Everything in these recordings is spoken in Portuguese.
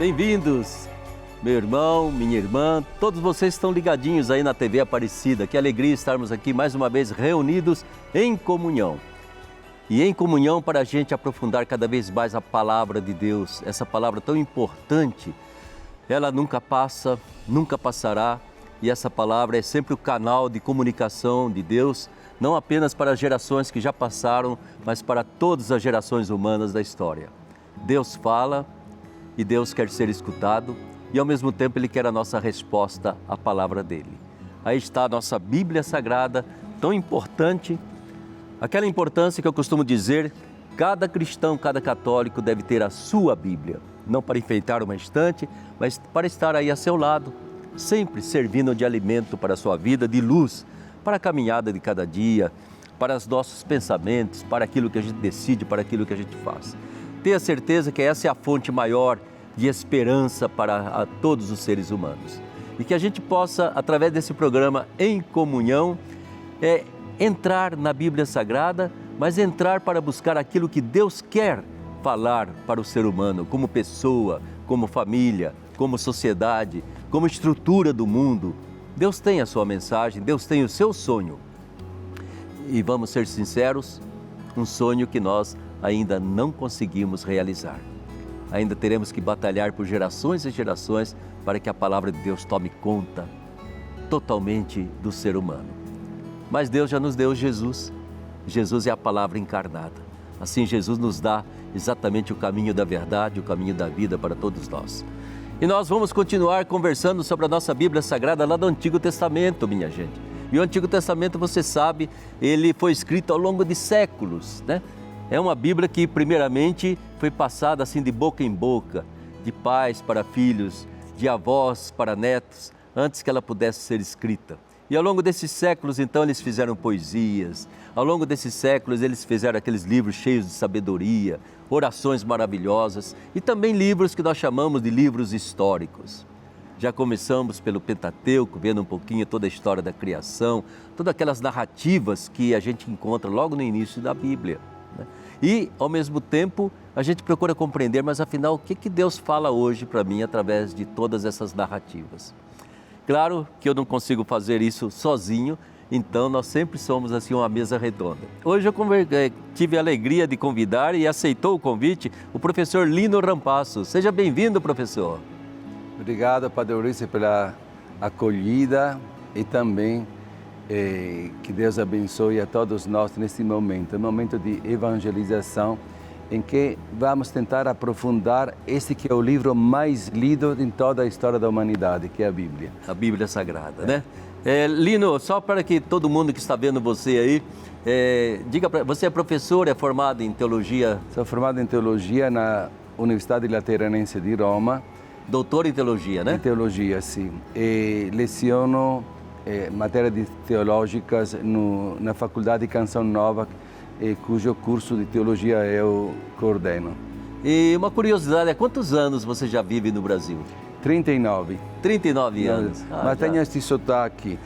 Bem-vindos, meu irmão, minha irmã, todos vocês estão ligadinhos aí na TV Aparecida. Que alegria estarmos aqui mais uma vez reunidos em comunhão. E em comunhão para a gente aprofundar cada vez mais a palavra de Deus, essa palavra tão importante. Ela nunca passa, nunca passará, e essa palavra é sempre o canal de comunicação de Deus, não apenas para as gerações que já passaram, mas para todas as gerações humanas da história. Deus fala e Deus quer ser escutado e ao mesmo tempo Ele quer a nossa resposta à palavra dEle. Aí está a nossa Bíblia Sagrada, tão importante, aquela importância que eu costumo dizer, cada cristão, cada católico deve ter a sua Bíblia, não para enfeitar uma estante, mas para estar aí a seu lado, sempre servindo de alimento para a sua vida, de luz, para a caminhada de cada dia, para os nossos pensamentos, para aquilo que a gente decide, para aquilo que a gente faz. Tenha certeza que essa é a fonte maior de esperança para todos os seres humanos. E que a gente possa, através desse programa Em Comunhão, entrar na Bíblia Sagrada, mas entrar para buscar aquilo que Deus quer falar para o ser humano, como pessoa, como família, como sociedade, como estrutura do mundo. Deus tem a sua mensagem, Deus tem o seu sonho. E vamos ser sinceros, um sonho que nós ainda não conseguimos realizar. Ainda teremos que batalhar por gerações e gerações para que a palavra de Deus tome conta totalmente do ser humano. Mas Deus já nos deu Jesus. Jesus é a palavra encarnada. Assim, Jesus nos dá exatamente o caminho da verdade, o caminho da vida para todos nós. E nós vamos continuar conversando sobre a nossa Bíblia Sagrada lá do Antigo Testamento, minha gente. E o Antigo Testamento, você sabe, ele foi escrito ao longo de séculos, né? É uma Bíblia que, primeiramente, foi passada assim de boca em boca, de pais para filhos, de avós para netos, antes que ela pudesse ser escrita. E ao longo desses séculos, então, eles fizeram poesias. Ao longo desses séculos, eles fizeram aqueles livros cheios de sabedoria, orações maravilhosas e também livros que nós chamamos de livros históricos. Já começamos pelo Pentateuco, vendo um pouquinho toda a história da criação, todas aquelas narrativas que a gente encontra logo no início da Bíblia, né? E, ao mesmo tempo, a gente procura compreender, mas afinal, o que Deus fala hoje para mim através de todas essas narrativas? Claro que eu não consigo fazer isso sozinho, então nós sempre somos assim uma mesa redonda. Hoje eu tive a alegria de convidar e aceitou o convite o professor Lino Rampasso. Seja bem-vindo, professor. Obrigado, Padre Ulisses, pela acolhida e também que Deus abençoe a todos nós nesse momento, um momento de evangelização em que vamos tentar aprofundar esse que é o livro mais lido em toda a história da humanidade, que é a Bíblia. A Bíblia Sagrada, né? Lino, só para que todo mundo que está vendo você aí, diga para você é professor, é formado em teologia? Sou formado em teologia na Universidade Lateranense de Roma. Doutor em teologia, né? Em teologia, sim. E leciono matérias teológicas na Faculdade Canção Nova, cujo curso de teologia eu coordeno. E uma curiosidade, há quantos anos você já vive no Brasil? 39. 39 anos. Mas tenho este sotaque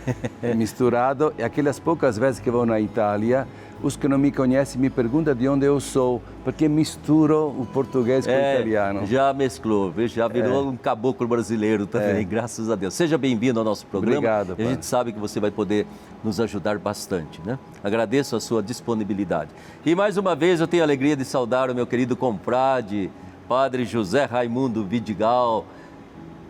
misturado, e aquelas poucas vezes que vou na Itália, os que não me conhecem me perguntam de onde eu sou, porque misturo o português com o italiano. Já mesclou, já virou um caboclo brasileiro também, graças a Deus. Seja bem-vindo ao nosso programa. Obrigado, pai. A gente sabe que você vai poder nos ajudar bastante, né? Agradeço a sua disponibilidade. E mais uma vez eu tenho a alegria de saudar o meu querido confrade, Padre José Raimundo Vidigal.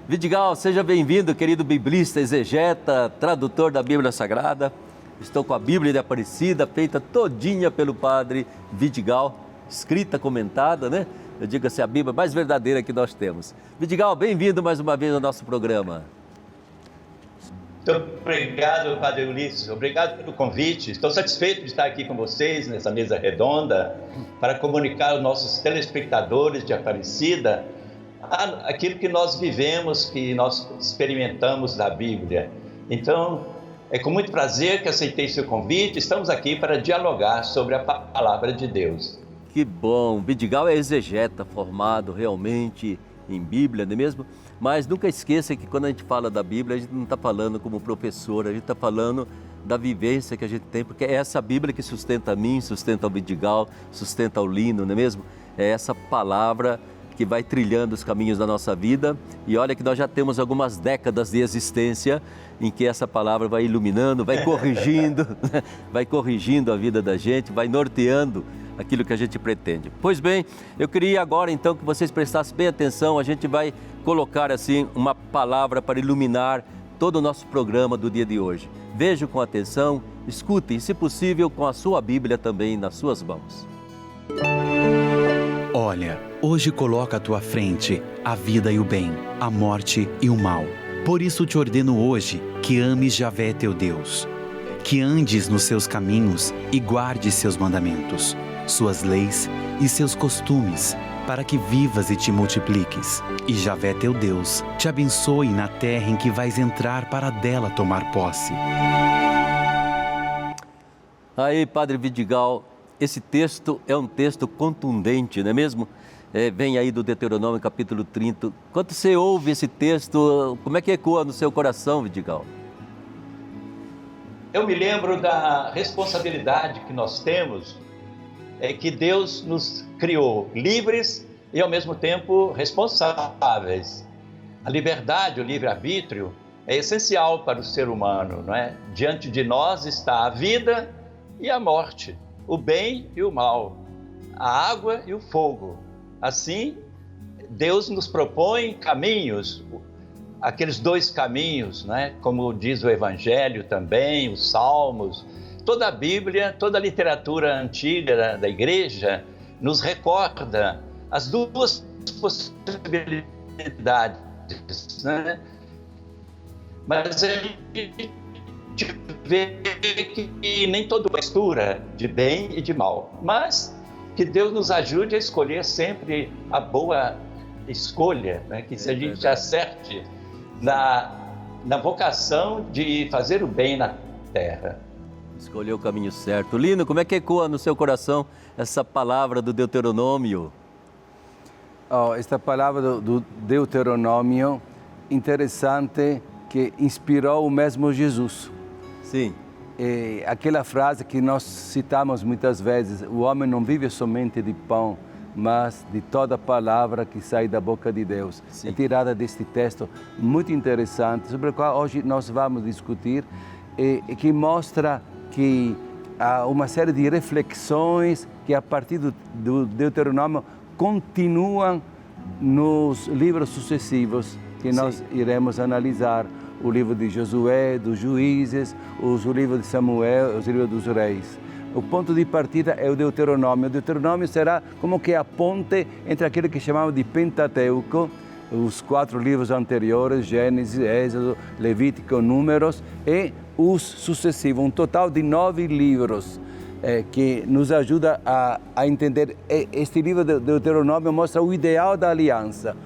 Vidigal, seja bem-vindo, querido biblista, exegeta, tradutor da Bíblia Sagrada. Estou com a Bíblia de Aparecida, feita todinha pelo Padre Vidigal, escrita, comentada, né? Eu digo assim, a Bíblia mais verdadeira que nós temos. Vidigal, bem-vindo mais uma vez ao nosso programa. Muito obrigado, Padre Ulisses. Obrigado pelo convite. Estou satisfeito de estar aqui com vocês nessa mesa redonda para comunicar aos nossos telespectadores de Aparecida aquilo que nós vivemos, que nós experimentamos da Bíblia. Então, é com muito prazer que aceitei seu convite. Estamos aqui para dialogar sobre a palavra de Deus. Que bom! Vidigal é exegeta, formado realmente em Bíblia, não é mesmo? Mas nunca esqueça que quando a gente fala da Bíblia, a gente não está falando como professor, a gente está falando da vivência que a gente tem, porque é essa Bíblia que sustenta a mim, sustenta o Vidigal, sustenta o Lino, não é mesmo? É essa palavra que vai trilhando os caminhos da nossa vida. E olha que nós já temos algumas décadas de existência em que essa palavra vai iluminando, vai corrigindo, vai corrigindo a vida da gente, vai norteando aquilo que a gente pretende. Pois bem, eu queria agora então que vocês prestassem bem atenção. A gente vai colocar assim uma palavra para iluminar todo o nosso programa do dia de hoje. Vejam com atenção, escutem, se possível, com a sua Bíblia também nas suas mãos. Olha, hoje coloca à tua frente a vida e o bem, a morte e o mal. Por isso te ordeno hoje que ames Javé teu Deus, que andes nos seus caminhos e guardes seus mandamentos, suas leis e seus costumes, para que vivas e te multipliques. E Javé teu Deus te abençoe na terra em que vais entrar para dela tomar posse. Aí, Padre Vidigal, esse texto é um texto contundente, não é mesmo? Vem aí do Deuteronômio, capítulo 30. Quando você ouve esse texto, como é que ecoa no seu coração, Vidigal? Eu me lembro da responsabilidade que nós temos, que Deus nos criou livres e, ao mesmo tempo, responsáveis. A liberdade, o livre-arbítrio, é essencial para o ser humano, não é? Diante de nós está a vida e a morte, o bem e o mal, a água e o fogo. Assim, Deus nos propõe caminhos, aqueles dois caminhos, né? Como diz o Evangelho também, os Salmos, toda a Bíblia, toda a literatura antiga da Igreja nos recorda as duas possibilidades, né? Mas a gente vê que nem toda mistura de bem e de mal, mas que Deus nos ajude a escolher sempre a boa escolha, né? Que se a gente acerte na vocação de fazer o bem na terra. Escolher o caminho certo. Lino, como é que ecoa no seu coração essa palavra do Deuteronômio? Esta palavra do Deuteronômio, interessante, que inspirou o mesmo Jesus. Sim. Aquela frase que nós citamos muitas vezes: o homem não vive somente de pão, mas de toda palavra que sai da boca de Deus. Sim. É tirada deste texto muito interessante, sobre o qual hoje nós vamos discutir, que mostra que há uma série de reflexões que, a partir do Deuteronômio, continuam nos livros sucessivos que nós iremos analisar. O livro de Josué, dos Juízes, o livro de Samuel, os livros dos Reis. O ponto de partida é o Deuteronômio. O Deuteronômio será como que a ponte entre aquilo que chamamos de Pentateuco, os 4 livros anteriores, Gênesis, Êxodo, Levítico, Números, e os sucessivos, um total de 9 livros que nos ajuda a entender. Este livro do Deuteronômio mostra o ideal da aliança.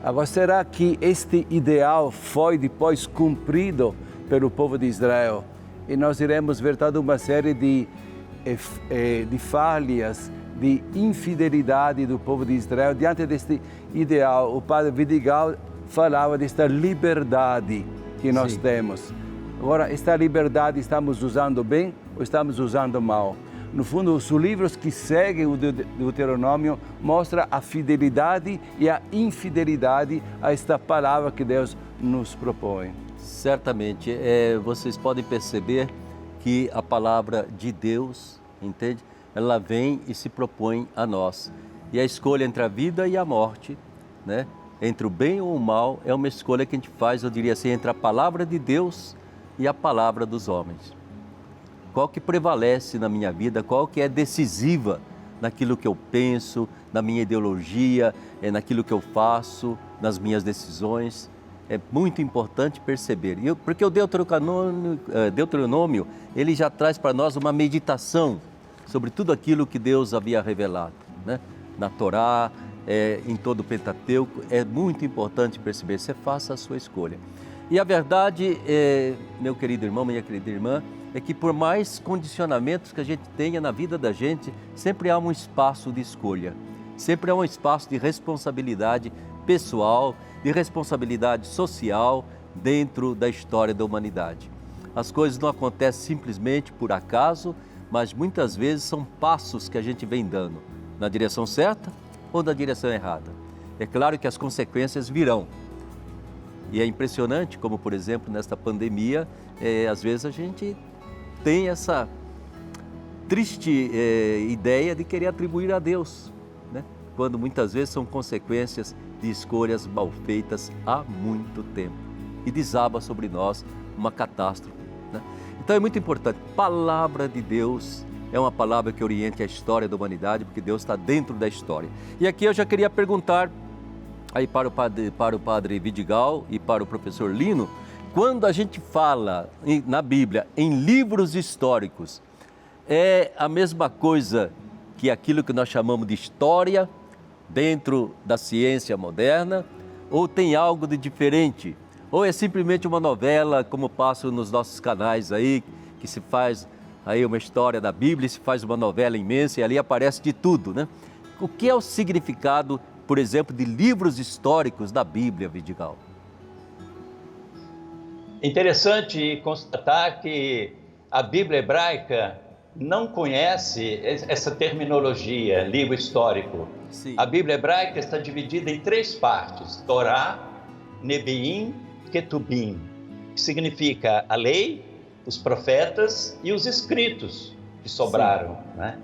Agora, será que este ideal foi depois cumprido pelo povo de Israel? E nós iremos ver toda uma série de falhas, de infidelidade do povo de Israel diante deste ideal. O padre Vidigal falava desta liberdade que nós temos. Agora, esta liberdade estamos usando bem ou estamos usando mal? No fundo, os livros que seguem o Deuteronômio mostram a fidelidade e a infidelidade a esta palavra que Deus nos propõe. Certamente, vocês podem perceber que a palavra de Deus, entende? Ela vem e se propõe a nós. E a escolha entre a vida e a morte, né? Entre o bem ou o mal, é uma escolha que a gente faz, eu diria assim, entre a palavra de Deus e a palavra dos homens. Qual que prevalece na minha vida, qual que é decisiva naquilo que eu penso, na minha ideologia, naquilo que eu faço, nas minhas decisões. É muito importante perceber, porque o Deuteronômio, ele já traz para nós uma meditação sobre tudo aquilo que Deus havia revelado, né? Na Torá, em todo o Pentateuco. É muito importante perceber, você faça a sua escolha. E a verdade, meu querido irmão, minha querida irmã, é que por mais condicionamentos que a gente tenha na vida da gente, sempre há um espaço de escolha, sempre há um espaço de responsabilidade pessoal, de responsabilidade social dentro da história da humanidade. As coisas não acontecem simplesmente por acaso, mas muitas vezes são passos que a gente vem dando, na direção certa ou na direção errada. É claro que as consequências virão. E é impressionante como, por exemplo, nesta pandemia, às vezes a gente tem essa triste ideia de querer atribuir a Deus, né? Quando muitas vezes são consequências de escolhas mal feitas há muito tempo. E desaba sobre nós uma catástrofe, né? Então é muito importante. Palavra de Deus é uma palavra que oriente a história da humanidade, porque Deus está dentro da história. E aqui eu já queria perguntar aí para o padre Vidigal e para o professor Lino, quando a gente fala na Bíblia em livros históricos, é a mesma coisa que aquilo que nós chamamos de história dentro da ciência moderna, ou tem algo de diferente? Ou é simplesmente uma novela, como passa nos nossos canais aí, que se faz aí uma história da Bíblia, se faz uma novela imensa e ali aparece de tudo, né? O que é o significado, por exemplo, de livros históricos da Bíblia, Vidigal? Interessante constatar que a Bíblia hebraica não conhece essa terminologia, livro histórico. Sim. A Bíblia hebraica está dividida em 3 partes: Torá, Nebiim, Ketubim, que significa a lei, os profetas e os escritos que sobraram, né?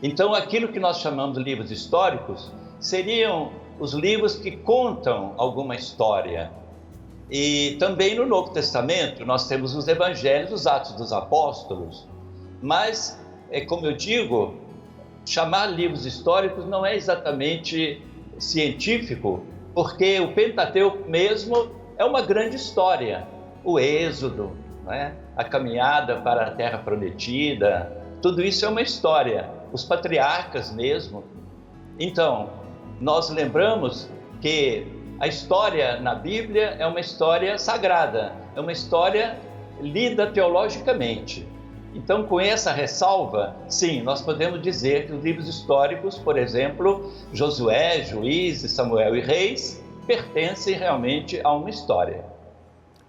Então, aquilo que nós chamamos de livros históricos seriam os livros que contam alguma história. E também no Novo Testamento nós temos os evangelhos, os Atos dos Apóstolos. Mas, como eu digo, chamar livros históricos não é exatamente científico, porque o Pentateuco mesmo é uma grande história. O Êxodo, né? A caminhada para a Terra Prometida, tudo isso é uma história. Os patriarcas mesmo. Então, nós lembramos que a história na Bíblia é uma história sagrada, é uma história lida teologicamente. Então, com essa ressalva, sim, nós podemos dizer que os livros históricos, por exemplo, Josué, Juízes, Samuel e Reis, pertencem realmente a uma história.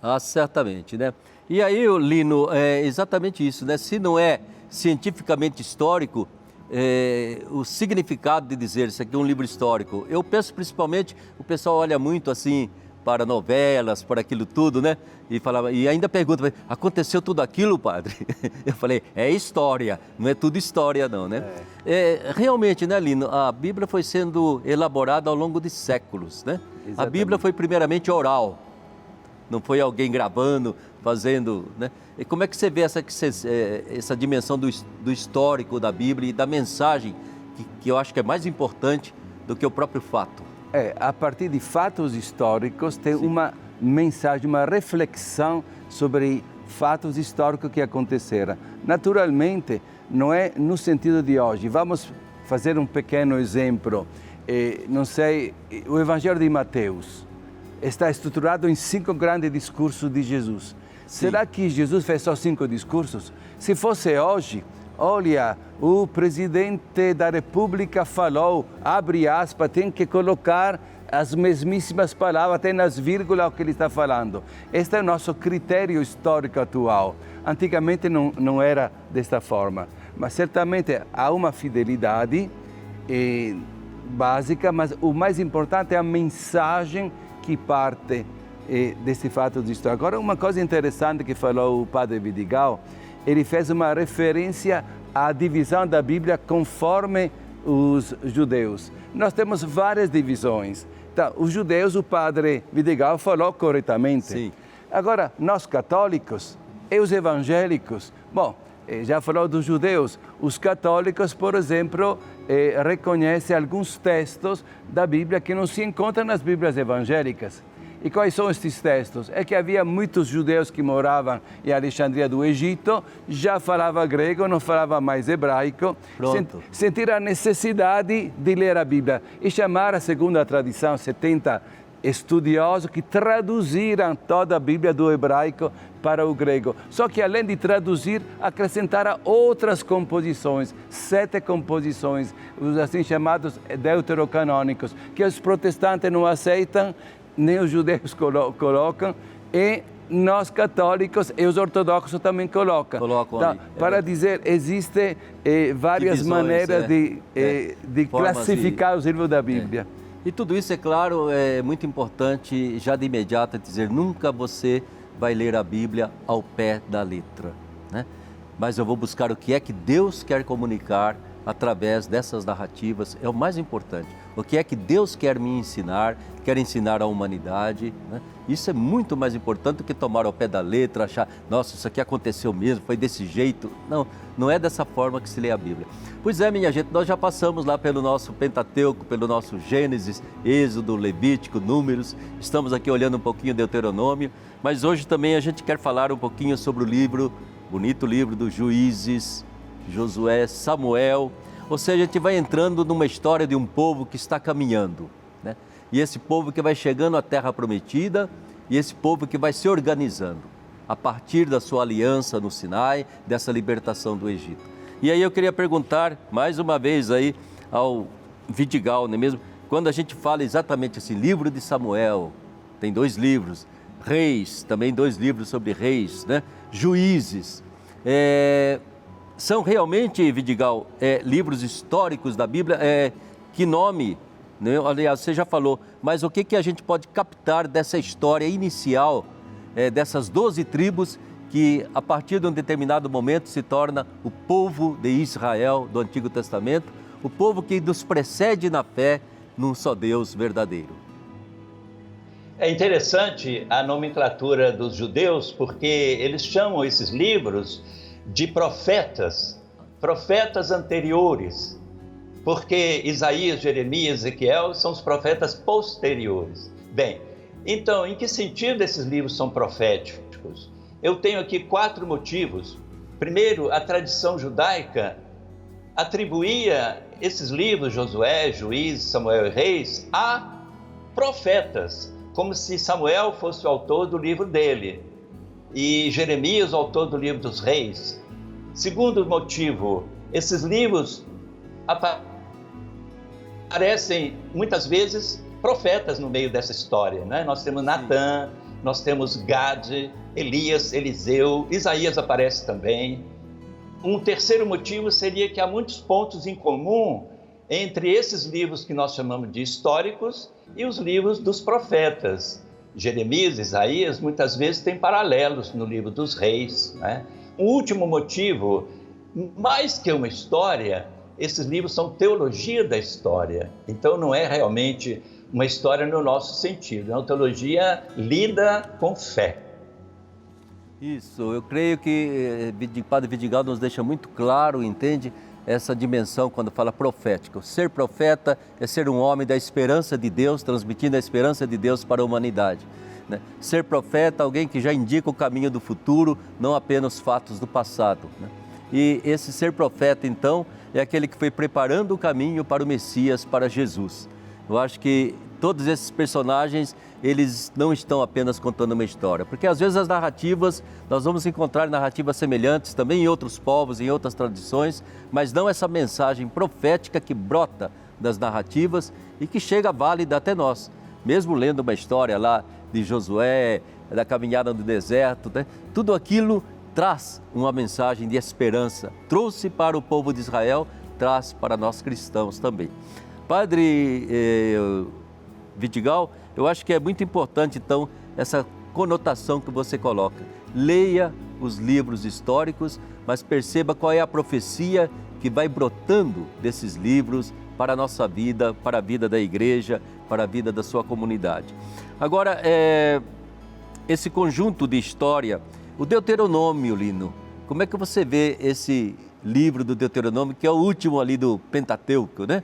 Ah, certamente, né? E aí, Lino, é exatamente isso, né? Se não é cientificamente histórico, o significado de dizer isso aqui é um livro histórico. Eu penso principalmente, o pessoal olha muito assim para novelas, para aquilo tudo, né? E ainda pergunta, aconteceu tudo aquilo, padre? Eu falei, é história, não é tudo história não, né? Realmente, né, Lino, a Bíblia foi sendo elaborada ao longo de séculos, né? Exatamente. A Bíblia foi primeiramente oral, não foi alguém gravando, fazendo, né? E como é que você vê essa dimensão do histórico da Bíblia e da mensagem, que eu acho que é mais importante do que o próprio fato? A partir de fatos históricos tem uma mensagem, uma reflexão sobre fatos históricos que aconteceram. Naturalmente, não é no sentido de hoje. Vamos fazer um pequeno exemplo. Não sei, o Evangelho de Mateus está estruturado em 5 grandes discursos de Jesus. Sim. Será que Jesus fez só 5 discursos? Se fosse hoje, olha, o presidente da República falou, abre aspas, tem que colocar as mesmíssimas palavras, até nas vírgulas o que ele está falando. Este é o nosso critério histórico atual. Antigamente não era desta forma, mas certamente há uma fidelidade básica, mas o mais importante é a mensagem que parte desse fato de história. Agora, uma coisa interessante que falou o padre Vidigal, ele fez uma referência à divisão da Bíblia conforme os judeus. Nós temos várias divisões. Então, os judeus, o padre Vidigal falou corretamente. Sim. Agora, nós católicos e os evangélicos, bom, já falou dos judeus, os católicos, por exemplo, reconhecem alguns textos da Bíblia que não se encontram nas Bíblias evangélicas. E quais são estes textos? É que havia muitos judeus que moravam em Alexandria do Egito, já falava grego, não falava mais hebraico, sentiram a necessidade de ler a Bíblia e chamaram, segundo a tradição, 70 estudiosos que traduziram toda a Bíblia do hebraico para o grego. Só que além de traduzir, acrescentaram outras composições, 7 composições, os assim chamados deuterocanônicos, que os protestantes não aceitam, nem os judeus colocam, e nós católicos e os ortodoxos também colocam. Então, para dizer, existem várias maneiras de classificar os livros da Bíblia. E tudo isso, é claro, é muito importante já de imediato dizer, nunca você vai ler a Bíblia ao pé da letra, né? Mas eu vou buscar o que é que Deus quer comunicar através dessas narrativas, é o mais importante. O que é que Deus quer me ensinar, quer ensinar à humanidade, né? Isso é muito mais importante do que tomar ao pé da letra, achar, nossa, isso aqui aconteceu mesmo, foi desse jeito. Não, não é dessa forma que se lê a Bíblia. Pois é, minha gente, nós já passamos lá pelo nosso Pentateuco, pelo nosso Gênesis, Êxodo, Levítico, Números, estamos aqui olhando um pouquinho Deuteronômio, mas hoje também a gente quer falar um pouquinho sobre o livro, bonito livro dos Juízes, Josué, Samuel, ou seja, a gente vai entrando numa história de um povo que está caminhando, né? E esse povo que vai chegando à Terra Prometida e esse povo que vai se organizando a partir da sua aliança no Sinai, dessa libertação do Egito. E aí eu queria perguntar mais uma vez aí ao Vidigal, não é mesmo? Quando a gente fala exatamente assim, livro de Samuel, tem 2 livros, Reis, também 2 livros sobre reis, né? Juízes, são realmente, Vidigal, livros históricos da Bíblia? Que nome, né? Aliás, você já falou, mas o que a gente pode captar dessa história inicial, dessas 12 tribos que a partir de um determinado momento se torna o povo de Israel do Antigo Testamento, o povo que nos precede na fé num só Deus verdadeiro? É interessante a nomenclatura dos judeus, porque eles chamam esses livros de profetas anteriores, porque Isaías, Jeremias, Ezequiel são os profetas posteriores. Bem, então, em que sentido esses livros são proféticos? Eu tenho aqui 4 motivos. Primeiro, a tradição judaica atribuía esses livros, Josué, Juízes, Samuel e Reis, a profetas, como se Samuel fosse o autor do livro dele e Jeremias o autor do livro dos reis. Segundo motivo, esses livros aparecem muitas vezes profetas no meio dessa história, né? Nós temos Natã, nós temos Gade, Elias, Eliseu, Isaías aparece também. Um terceiro motivo seria que há muitos pontos em comum entre esses livros que nós chamamos de históricos e os livros dos profetas. Jeremias, Isaías, muitas vezes têm paralelos no livro dos reis, né? Um último motivo, mais que uma história, esses livros são teologia da história. Então não é realmente uma história no nosso sentido, é uma teologia lida com fé. Isso, eu creio que Padre Vidigal nos deixa muito claro, entende? Essa dimensão quando fala profético. Ser profeta é ser um homem da esperança de Deus, transmitindo a esperança de Deus para a humanidade, né? Ser profeta, alguém que já indica o caminho do futuro, não apenas fatos do passado, né? E esse ser profeta, então, é aquele que foi preparando o caminho para o Messias, para Jesus. Eu acho que todos esses personagens, eles não estão apenas contando uma história, porque às vezes as narrativas, nós vamos encontrar narrativas semelhantes também em outros povos, em outras tradições, mas não essa mensagem profética que brota das narrativas e que chega válida até nós. Mesmo lendo uma história lá de Josué, da caminhada no deserto, né? Tudo aquilo traz uma mensagem de esperança, trouxe para o povo de Israel, traz para nós cristãos também. Padre Vidigal, eu acho que é muito importante, então, essa conotação que você coloca. Leia os livros históricos, mas perceba qual é a profecia que vai brotando desses livros para a nossa vida, para a vida da igreja, para a vida da sua comunidade. Agora, esse conjunto de história, o Deuteronômio, Lino, como é que você vê esse livro do Deuteronômio, que é o último ali do Pentateuco, né?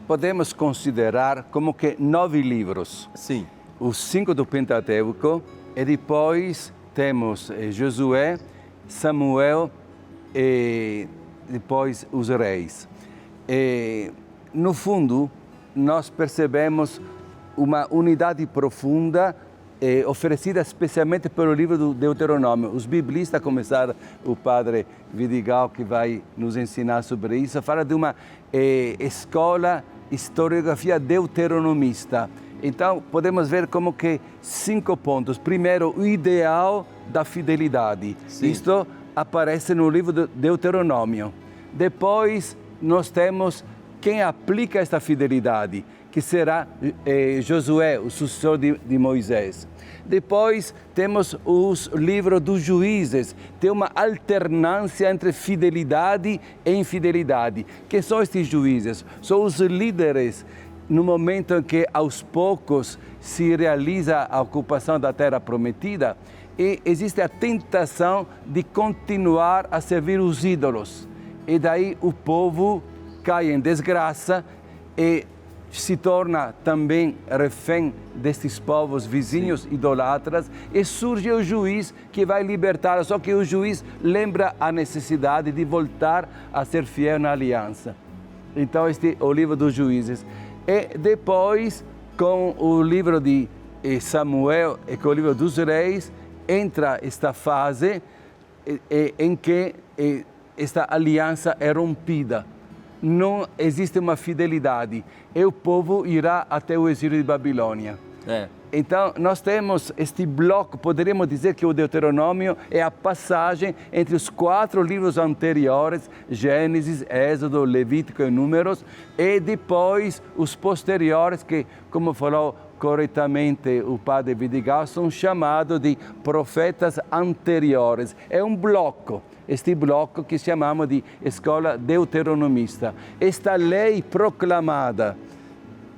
Podemos considerar como que 9 livros. Sim. Os 5 do Pentateuco e depois temos Josué, Samuel e depois os reis. No fundo, nós percebemos uma unidade profunda oferecida especialmente pelo livro do Deuteronômio. Os biblistas, a começar o padre Vidigal, que vai nos ensinar sobre isso, fala de uma escola historiografia deuteronomista. Então, podemos ver como que 5 pontos. Primeiro, o ideal da fidelidade. Sim. Isto aparece no livro do Deuteronômio. Depois, nós temos quem aplica esta fidelidade. que será Josué, o sucessor de Moisés. Depois temos os livros dos juízes, tem uma alternância entre fidelidade e infidelidade. Quem são estes juízes? São os líderes no momento em que aos poucos se realiza a ocupação da terra prometida e existe a tentação de continuar a servir os ídolos. E daí o povo cai em desgraça e se torna também refém destes povos vizinhos idólatras e surge o juiz que vai libertar, só que o juiz lembra a necessidade de voltar a ser fiel na aliança. Então este é o livro dos juízes. E depois, com o livro de Samuel e com o livro dos reis, entra esta fase em que esta aliança é rompida. Não existe uma fidelidade e o povo irá até o exílio de Babilônia. Então, nós temos este bloco, poderíamos dizer que o Deuteronômio é a passagem entre os 4 livros anteriores, Gênesis, Êxodo, Levítico e Números, e depois os posteriores que, como falou corretamente o padre Vidigal, são chamados de profetas anteriores. É um bloco. Este bloco que chamamos de escola deuteronomista. Esta lei proclamada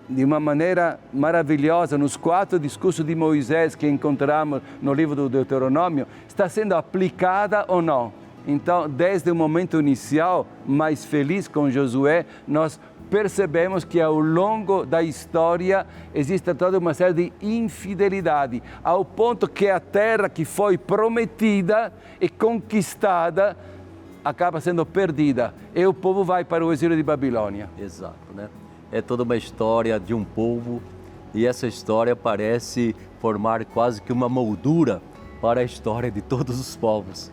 de uma maneira maravilhosa nos 4 discursos de Moisés que encontramos no livro do Deuteronômio, está sendo aplicada ou não? Então, desde o momento inicial, mais feliz com Josué, nós percebemos que ao longo da história existe toda uma série de infidelidade, ao ponto que a terra que foi prometida e conquistada acaba sendo perdida e o povo vai para o exílio de Babilônia. Exato, né? É toda uma história de um povo e essa história parece formar quase que uma moldura para a história de todos os povos.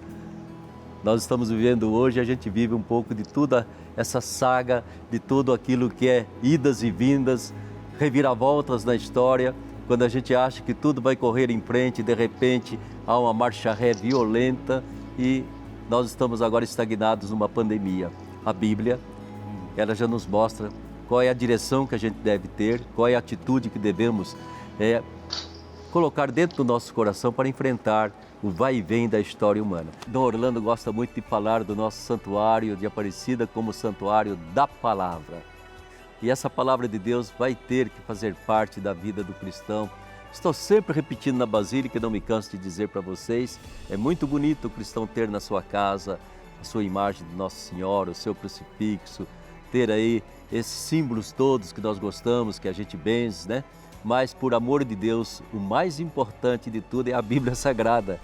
Nós estamos vivendo hoje, a gente vive um pouco de toda essa saga, de tudo aquilo que é idas e vindas, reviravoltas na história, quando a gente acha que tudo vai correr em frente, de repente há uma marcha ré violenta e nós estamos agora estagnados numa pandemia. A Bíblia, ela já nos mostra qual é a direção que a gente deve ter, qual é a atitude que devemos colocar dentro do nosso coração para enfrentar o vai e vem da história humana. Dom Orlando gosta muito de falar do nosso santuário de Aparecida como santuário da palavra. E essa palavra de Deus vai ter que fazer parte da vida do cristão. Estou sempre repetindo na Basílica, não me canso de dizer para vocês, é muito bonito o cristão ter na sua casa a sua imagem de Nossa Senhora, o seu crucifixo, ter aí esses símbolos todos que nós gostamos, que a gente benze, né? Mas, por amor de Deus, o mais importante de tudo é a Bíblia Sagrada.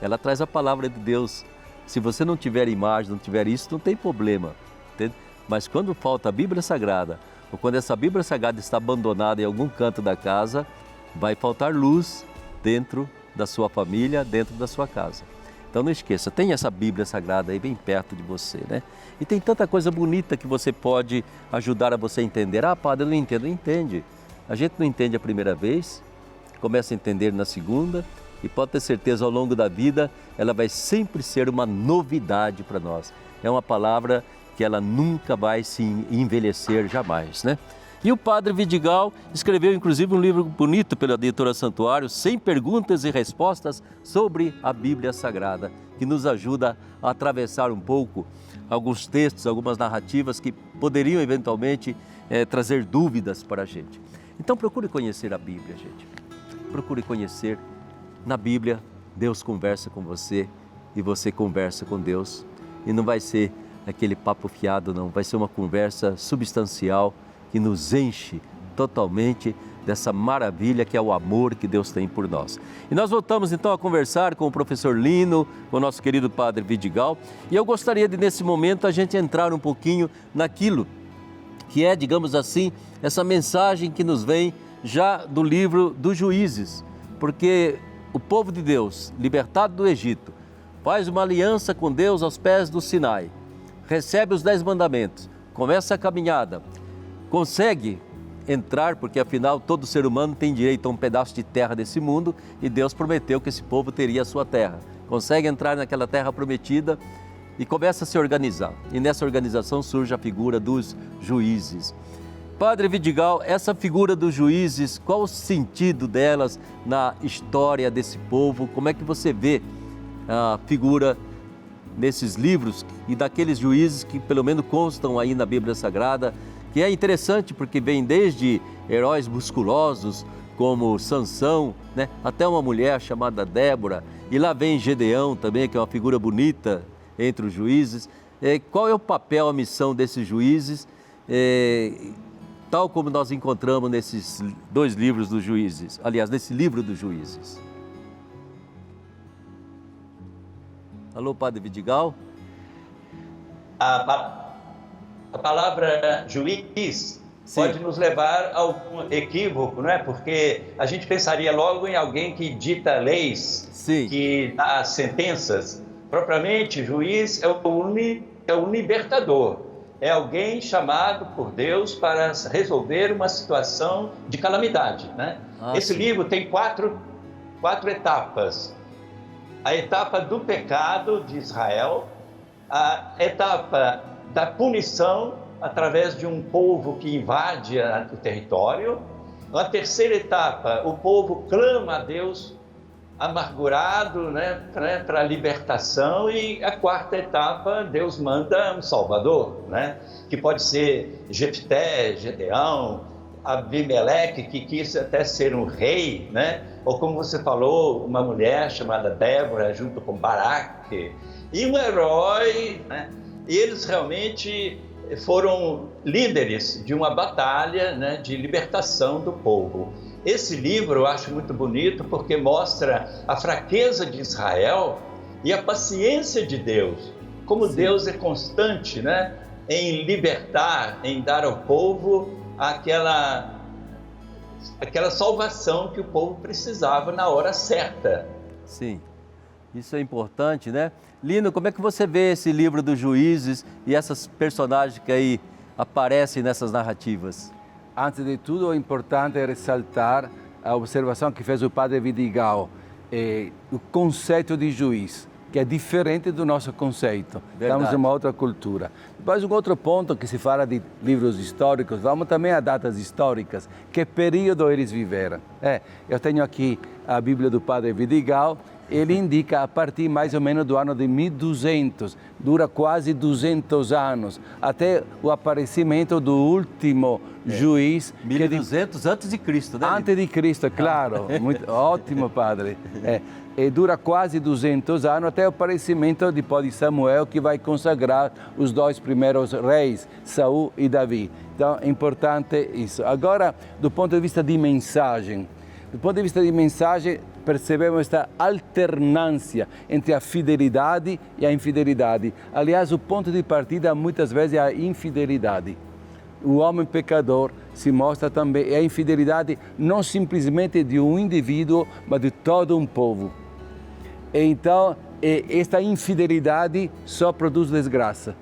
Ela traz a palavra de Deus. Se você não tiver imagem, não tiver isso, não tem problema. Entende? Mas quando falta a Bíblia Sagrada, ou quando essa Bíblia Sagrada está abandonada em algum canto da casa, vai faltar luz dentro da sua família, dentro da sua casa. Então não esqueça, tem essa Bíblia Sagrada aí bem perto de você, né? E tem tanta coisa bonita que você pode ajudar a você entender. Ah, padre, eu não entendo. Entende. A gente não entende a primeira vez, começa a entender na segunda e pode ter certeza ao longo da vida ela vai sempre ser uma novidade para nós. É uma palavra que ela nunca vai se envelhecer jamais, né? E o padre Vidigal escreveu inclusive um livro bonito pela editora Santuário, 100 perguntas e respostas sobre a Bíblia Sagrada, que nos ajuda a atravessar um pouco alguns textos, algumas narrativas que poderiam eventualmente trazer dúvidas para a gente. Então procure conhecer a Bíblia, gente. Procure conhecer. Na Bíblia, Deus conversa com você e você conversa com Deus. E não vai ser aquele papo fiado, não. Vai ser uma conversa substancial que nos enche totalmente dessa maravilha que é o amor que Deus tem por nós. E nós voltamos então a conversar com o professor Lino, com o nosso querido padre Vidigal. E eu gostaria de, nesse momento, a gente entrar um pouquinho naquilo que é, digamos assim, essa mensagem que nos vem já do livro dos Juízes, porque o povo de Deus, libertado do Egito, faz uma aliança com Deus aos pés do Sinai, recebe os 10 mandamentos, começa a caminhada, consegue entrar, porque afinal todo ser humano tem direito a um pedaço de terra desse mundo e Deus prometeu que esse povo teria a sua terra, consegue entrar naquela terra prometida e começa a se organizar. E nessa organização surge a figura dos juízes. Padre Vidigal, essa figura dos juízes, qual o sentido delas na história desse povo? Como é que você vê a figura nesses livros e daqueles juízes que pelo menos constam aí na Bíblia Sagrada, que é interessante porque vem desde heróis musculosos como Sansão, né, até uma mulher chamada Débora, e lá vem Gedeão também, que é uma figura bonita entre os juízes. Qual é o papel, a missão desses juízes, tal como nós encontramos nesses 2 livros dos juízes, aliás, nesse livro dos juízes? Alô, Padre Vidigal? A palavra juiz pode nos levar a algum equívoco, não é? Porque a gente pensaria logo em alguém que dita leis, Sim, que dá sentenças. Propriamente, juiz é um libertador. É alguém chamado por Deus para resolver uma situação de calamidade, né? Esse sim. livro tem quatro etapas. A etapa do pecado de Israel, a etapa da punição através de um povo que invade o território. A terceira etapa, o povo clama a Deus amargurado, né, para a libertação. E a quarta etapa, Deus manda um salvador, né, que pode ser Jefté, Gedeão, Abimeleque, que quis até ser um rei, né? Ou como você falou, uma mulher chamada Débora, junto com Baraque, e um herói, né? E eles realmente foram líderes de uma batalha, né, de libertação do povo. Esse livro eu acho muito bonito porque mostra a fraqueza de Israel e a paciência de Deus, como Sim. Deus é constante, né, em libertar, em dar ao povo aquela salvação que o povo precisava na hora certa. Sim, isso é importante, né? Lino, como é que você vê esse livro dos juízes e essas personagens que aí aparecem nessas narrativas? Antes de tudo, é importante ressaltar a observação que fez o Padre Vidigal, o conceito de juiz, que é diferente do nosso conceito. Verdade. Estamos em uma outra cultura. Depois, um outro ponto que se fala de livros históricos, vamos também a datas históricas, que período eles viveram. Eu tenho aqui a Bíblia do Padre Vidigal, ele indica a partir mais ou menos do ano de 1200, dura quase 200 anos, até o aparecimento do último juiz. 1200 antes de Cristo, né? Antes de Cristo, claro. Muito, ótimo, padre. E dura quase 200 anos até o aparecimento depois de Samuel, que vai consagrar os 2 primeiros reis, Saul e Davi. Então, é importante isso. Agora, do ponto de vista de mensagem, percebemos esta alternância entre a fidelidade e a infidelidade. Aliás, o ponto de partida muitas vezes é a infidelidade. O homem pecador se mostra também, é a infidelidade não simplesmente de um indivíduo, mas de todo um povo. Então, esta infidelidade só produz desgraça.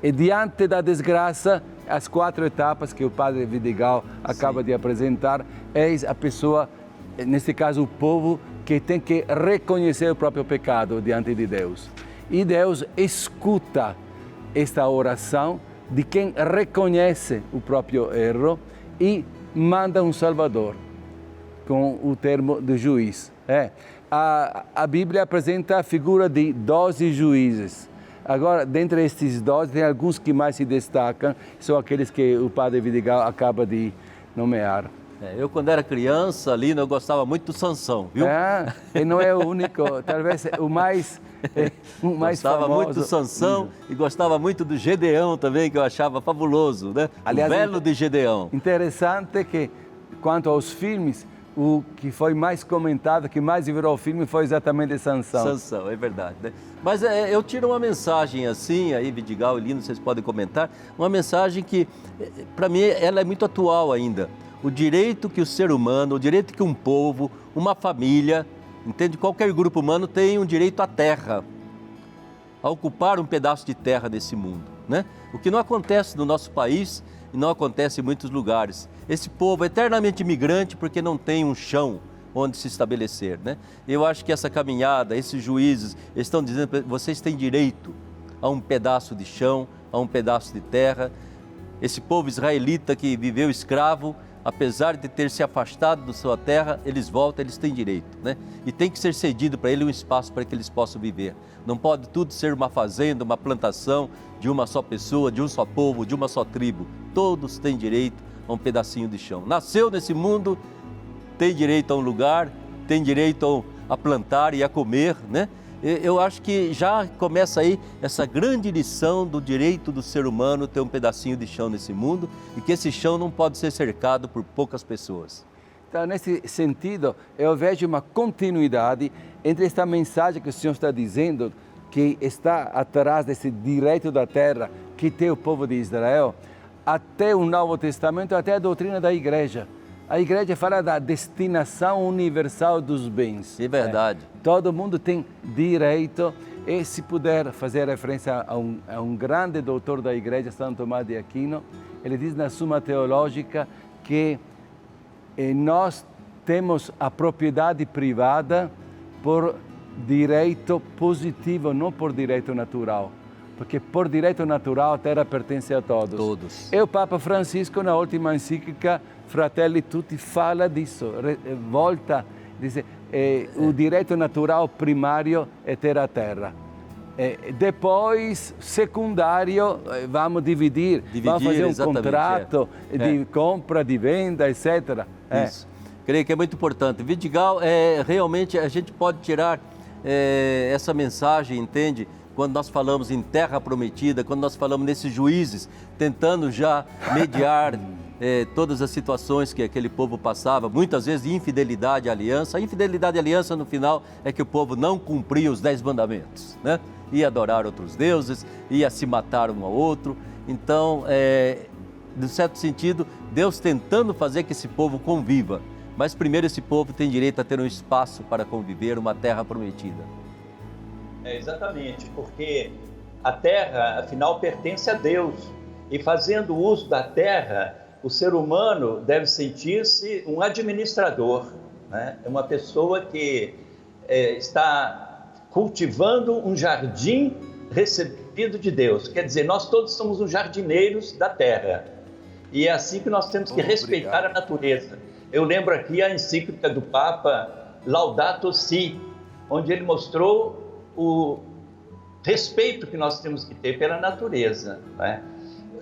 E diante da desgraça, as 4 etapas que o Padre Vidigal acaba de apresentar, eis a pessoa, nesse caso o povo, que tem que reconhecer o próprio pecado diante de Deus. E Deus escuta esta oração de quem reconhece o próprio erro e manda um Salvador, com o termo de juiz. A Bíblia apresenta a figura de 12 juízes. Agora, dentre estes 12, tem alguns que mais se destacam, são aqueles que o Padre Vidigal acaba de nomear. Eu, quando era criança, Lino, eu gostava muito do Sansão, viu? E não é o único, talvez o mais gostava famoso. muito do Sansão e gostava muito do Gedeão também, que eu achava fabuloso, né? Aliás, o Velo de Gedeão. Interessante que, quanto aos filmes, o que foi mais comentado, que mais virou filme, foi exatamente Sansão. Sansão, é verdade, né? Mas eu tiro uma mensagem assim, aí Vidigal e Lino, vocês podem comentar, uma mensagem que, para mim, ela é muito atual ainda. O direito que o ser humano, o direito que um povo, uma família, entende? Qualquer grupo humano tem um direito à terra, a ocupar um pedaço de terra desse mundo, né? O que não acontece no nosso país e não acontece em muitos lugares. Esse povo é eternamente imigrante porque não tem um chão onde se estabelecer, né? Eu acho que essa caminhada, esses juízes estão dizendo que vocês têm direito a um pedaço de chão, a um pedaço de terra. esse povo israelita que viveu escravo, apesar de ter se afastado da sua terra, eles voltam, eles têm direito, né? E tem que ser cedido para eles um espaço para que eles possam viver. Não pode tudo ser uma fazenda, uma plantação de uma só pessoa, de um só povo, de uma só tribo. Todos têm direito a um pedacinho de chão. Nasceu nesse mundo, tem direito a um lugar, tem direito a plantar e a comer, né? Eu acho que já começa aí essa grande lição do direito do ser humano ter um pedacinho de chão nesse mundo e que esse chão não pode ser cercado por poucas pessoas. Então, nesse sentido, eu vejo uma continuidade entre esta mensagem que o Senhor está dizendo, que está atrás desse direito da terra que tem o povo de Israel, até o Novo Testamento, até a doutrina da igreja. A igreja fala da destinação universal dos bens. É verdade. Todo mundo tem direito, e se puder fazer referência a um grande doutor da igreja, Santo Tomás de Aquino, ele diz na Suma Teológica que nós temos a propriedade privada por direito positivo, não por direito natural. Porque por direito natural a terra pertence a todos. Todos. E o Papa Francisco, na última encíclica Fratelli Tutti, fala disso, volta, diz, o direito natural primário é ter a terra. Depois, secundário, vamos dividir, vamos fazer um contrato de compra, de venda, etc. Isso. Creio que é muito importante. Vidigal, realmente a gente pode tirar essa mensagem, entende? Quando nós falamos em terra prometida, quando nós falamos nesses juízes, tentando já mediar todas as situações que aquele povo passava, muitas vezes de infidelidade à aliança. A infidelidade à aliança, no final, é que o povo não cumpria os 10 mandamentos, né? Ia adorar outros deuses, ia se matar um ao outro. Então, de certo sentido, Deus tentando fazer que esse povo conviva. Mas primeiro esse povo tem direito a ter um espaço para conviver, uma terra prometida. Exatamente, porque a terra, afinal, pertence a Deus. E fazendo uso da terra, o ser humano deve sentir-se um administrador, né? É uma pessoa que está cultivando um jardim recebido de Deus. Quer dizer, nós todos somos os jardineiros da terra. E é assim que nós temos que respeitar a natureza. Eu lembro aqui a encíclica do Papa Laudato Si, onde ele mostrou o respeito que nós temos que ter pela natureza, né?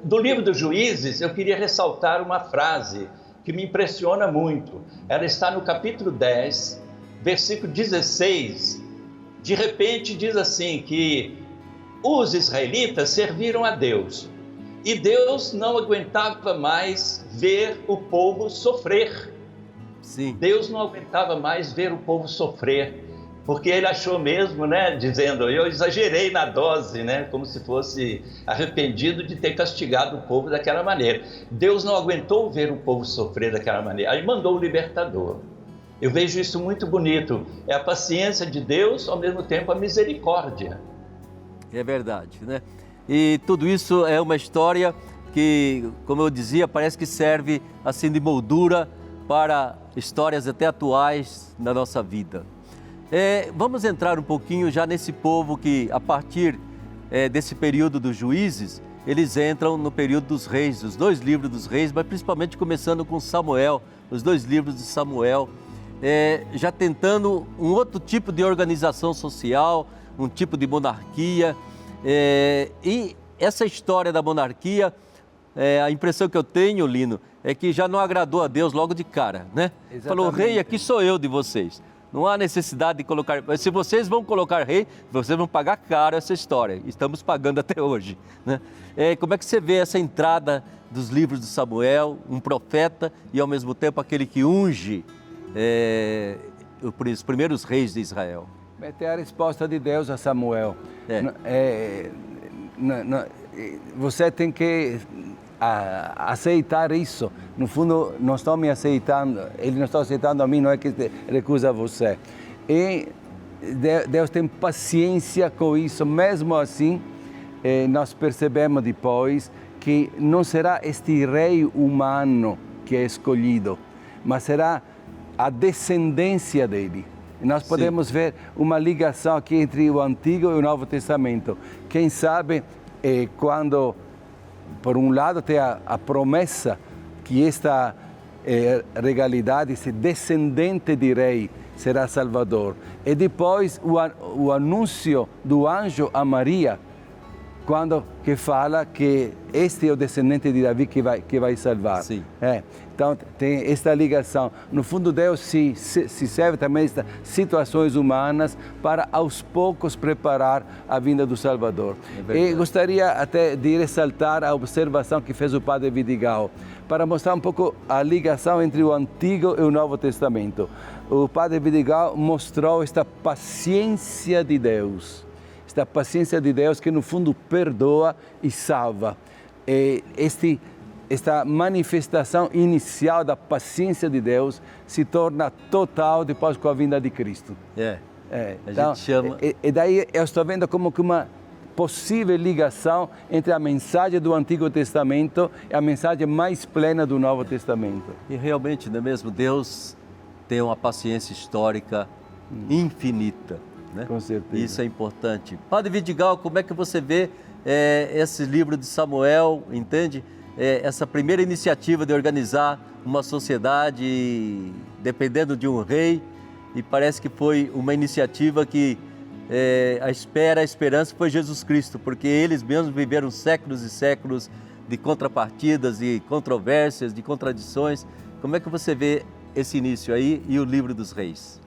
Do livro dos Juízes, eu queria ressaltar uma frase que me impressiona muito. Ela está no capítulo 10, versículo 16. De repente diz assim que os israelitas serviram a Deus e Deus não aguentava mais ver o povo sofrer. Sim. Deus não aguentava mais ver o povo sofrer. Porque ele achou mesmo, né, dizendo, eu exagerei na dose, né, como se fosse arrependido de ter castigado o povo daquela maneira. Deus não aguentou ver o povo sofrer daquela maneira, aí mandou o libertador. Eu vejo isso muito bonito, é a paciência de Deus, ao mesmo tempo a misericórdia. É verdade, né? E tudo isso é uma história que, como eu dizia, parece que serve assim de moldura para histórias até atuais na nossa vida. Vamos entrar um pouquinho já nesse povo que, a partir desse período dos juízes, eles entram no período dos reis, os 2 livros dos reis, mas principalmente começando com Samuel, os 2 livros de Samuel, já tentando um outro tipo de organização social, um tipo de monarquia. E essa história da monarquia, a impressão que eu tenho, Lino, é que já não agradou a Deus logo de cara, né? Exatamente. Falou, rei, aqui sou eu de vocês. Não há necessidade de colocar... Se vocês vão colocar rei, vocês vão pagar caro essa história. Estamos pagando até hoje, né? Como é que você vê essa entrada dos livros de Samuel, um profeta e, ao mesmo tempo, aquele que unge os primeiros reis de Israel? É a resposta de Deus a Samuel. Você tem que aceitar isso. No fundo, não estão me aceitando, ele não está aceitando a mim, não é que recusa você. E Deus tem paciência com isso, mesmo assim, nós percebemos depois que não será este rei humano que é escolhido, mas será a descendência dele. E nós podemos ver uma ligação aqui entre o Antigo e o Novo Testamento. Quem sabe, quando por um lado, tem a promessa que esta regalidade, esse descendente de rei, será Salvador. E depois o anúncio do anjo a Maria, quando que fala que este é o descendente de Davi que vai salvar. Sim. Então tem esta ligação. No fundo, Deus se serve também de situações humanas para aos poucos preparar a vinda do Salvador. E gostaria até de ressaltar a observação que fez o Padre Vidigal, para mostrar um pouco a ligação entre o Antigo e o Novo Testamento. O Padre Vidigal mostrou esta paciência de Deus. Esta paciência de Deus que no fundo perdoa e salva. E esta manifestação inicial da paciência de Deus se torna total depois com a vinda de Cristo. Então, gente chama... E daí eu estou vendo como que uma possível ligação entre a mensagem do Antigo Testamento e a mensagem mais plena do Novo Testamento. E realmente, não é mesmo? Deus tem uma paciência histórica infinita. Né? Com certeza. Isso é importante. Padre Vidigal, como é que você vê esse livro de Samuel, entende? Essa primeira iniciativa de organizar uma sociedade dependendo de um rei, e parece que foi uma iniciativa que a esperança foi Jesus Cristo, porque eles mesmos viveram séculos e séculos de contrapartidas e controvérsias, de contradições. Como é que você vê esse início aí e o livro dos reis?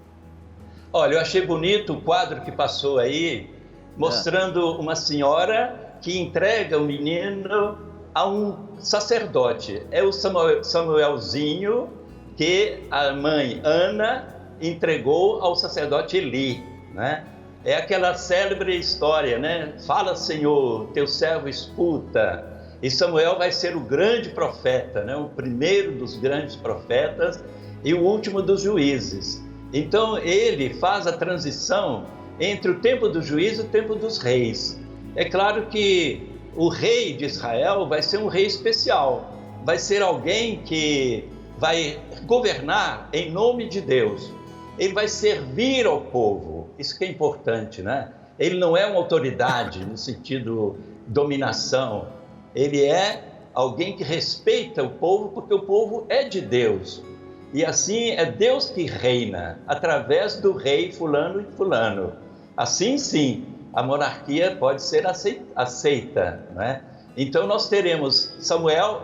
Olha, eu achei bonito o quadro que passou aí, mostrando uma senhora que entrega o menino a um sacerdote. É o Samuelzinho que a mãe Ana entregou ao sacerdote Eli, né? É aquela célebre história, né? Fala, Senhor, teu servo escuta. E Samuel vai ser o grande profeta, né? O primeiro dos grandes profetas e o último dos juízes. Então ele faz a transição entre o tempo do juízo e o tempo dos reis. É claro que o rei de Israel vai ser um rei especial, vai ser alguém que vai governar em nome de Deus. Ele vai servir ao povo, isso que é importante, né? Ele não é uma autoridade no sentido dominação, ele é alguém que respeita o povo porque o povo é de Deus. E assim é Deus que reina através do rei fulano e fulano. Assim sim, a monarquia pode ser aceita, né? Então nós teremos Samuel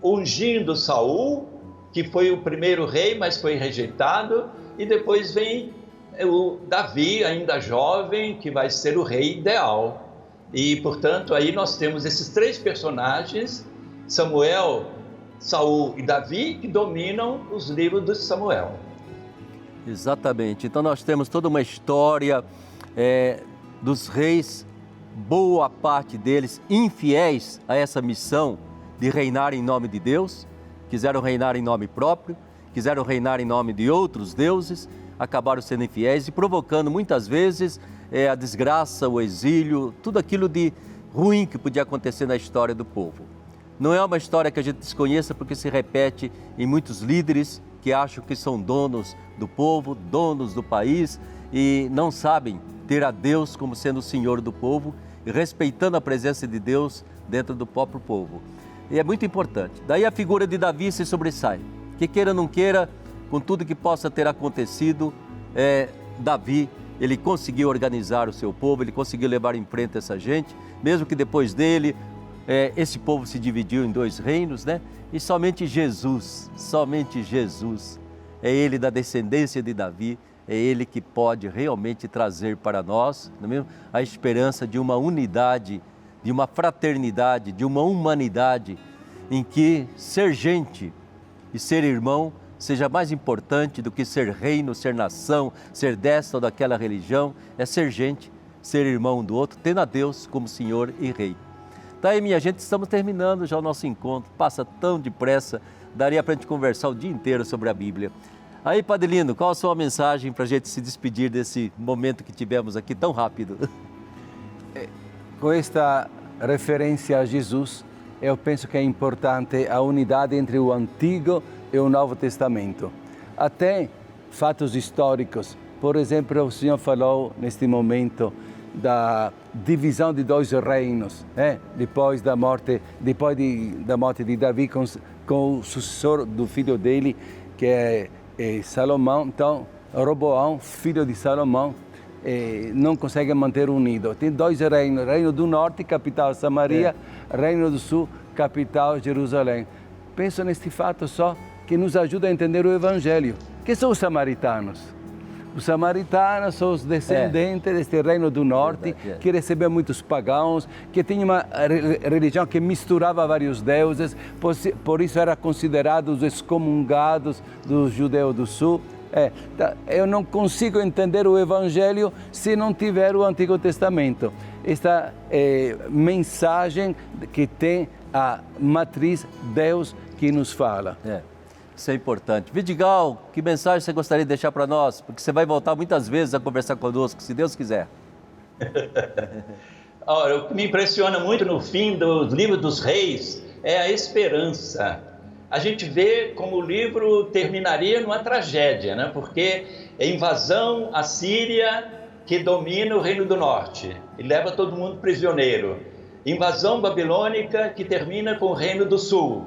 ungindo Saul, que foi o primeiro rei, mas foi rejeitado, e depois vem o Davi, ainda jovem, que vai ser o rei ideal. E, portanto, aí nós temos esses três personagens, Samuel, Saul e Davi, que dominam os livros de Samuel. Exatamente. Então nós temos toda uma história dos reis, boa parte deles infiéis a essa missão de reinar em nome de Deus, quiseram reinar em nome próprio, quiseram reinar em nome de outros deuses, acabaram sendo infiéis e provocando muitas vezes a desgraça, o exílio, tudo aquilo de ruim que podia acontecer na história do povo. Não é uma história que a gente desconheça porque se repete em muitos líderes que acham que são donos do povo, donos do país e não sabem ter a Deus como sendo o Senhor do povo e respeitando a presença de Deus dentro do próprio povo. E é muito importante. Daí a figura de Davi se sobressai. Que queira ou não queira, com tudo que possa ter acontecido, Davi, ele conseguiu organizar o seu povo, ele conseguiu levar em frente essa gente, mesmo que depois dele, esse povo se dividiu em dois reinos, né? E somente Jesus, é ele da descendência de Davi, é ele que pode realmente trazer para nós, não é mesmo? A esperança de uma unidade, de uma fraternidade, de uma humanidade em que ser gente e ser irmão seja mais importante do que ser reino, ser nação, ser desta ou daquela religião, é ser gente, ser irmão do outro, tendo a Deus como Senhor e Rei. Tá aí, minha gente, estamos terminando já o nosso encontro, passa tão depressa, daria para a gente conversar o dia inteiro sobre a Bíblia. Aí, Padre Lino, qual a sua mensagem para a gente se despedir desse momento que tivemos aqui tão rápido? Com esta referência a Jesus, eu penso que é importante a unidade entre o Antigo e o Novo Testamento. Até fatos históricos. Por exemplo, o Senhor falou neste momento da divisão de 2 reinos, depois da morte de Davi com o sucessor do filho dele, que é Salomão. Então, Roboão, filho de Salomão, não consegue manter unido. Tem 2 reinos, reino do norte, capital Samaria, reino do sul, capital Jerusalém. Penso neste fato só, que nos ajuda a entender o Evangelho. Que são os samaritanos? Os samaritanos são os descendentes deste reino do norte, que recebeu muitos pagãos, que tinha uma religião que misturava vários deuses, por isso era considerado os excomungados dos judeus do sul. Eu não consigo entender o Evangelho se não tiver o Antigo Testamento. Esta mensagem que tem a matriz Deus que nos fala. Isso é importante. Vidigal, que mensagem você gostaria de deixar para nós? Porque você vai voltar muitas vezes a conversar conosco, se Deus quiser. Olha, o que me impressiona muito no fim do livro dos reis é a esperança. A gente vê como o livro terminaria numa tragédia, né? Porque é invasão assíria que domina o reino do norte e leva todo mundo prisioneiro. Invasão babilônica que termina com o reino do sul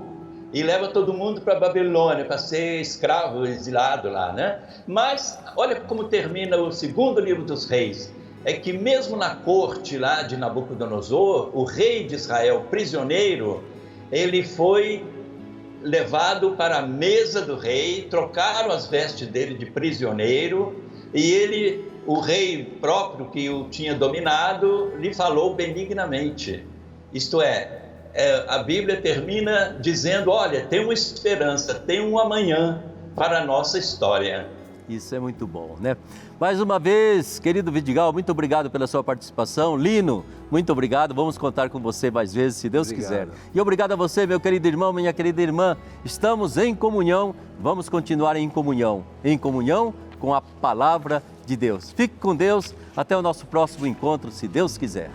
e leva todo mundo para a Babilônia, para ser escravo, exilado lá, né? Mas olha como termina o segundo livro dos reis. É que mesmo na corte lá de Nabucodonosor, o rei de Israel, prisioneiro, ele foi levado para a mesa do rei, trocaram as vestes dele de prisioneiro e ele, o rei próprio que o tinha dominado, lhe falou benignamente. Isto é, a Bíblia termina dizendo, olha, tem uma esperança, tem um amanhã para a nossa história. Isso é muito bom, né? Mais uma vez, querido Vidigal, muito obrigado pela sua participação. Lino, muito obrigado. Vamos contar com você mais vezes, se Deus quiser. E obrigado a você, meu querido irmão, minha querida irmã. Estamos em comunhão, vamos continuar em comunhão com a palavra de Deus. Fique com Deus, até o nosso próximo encontro, se Deus quiser.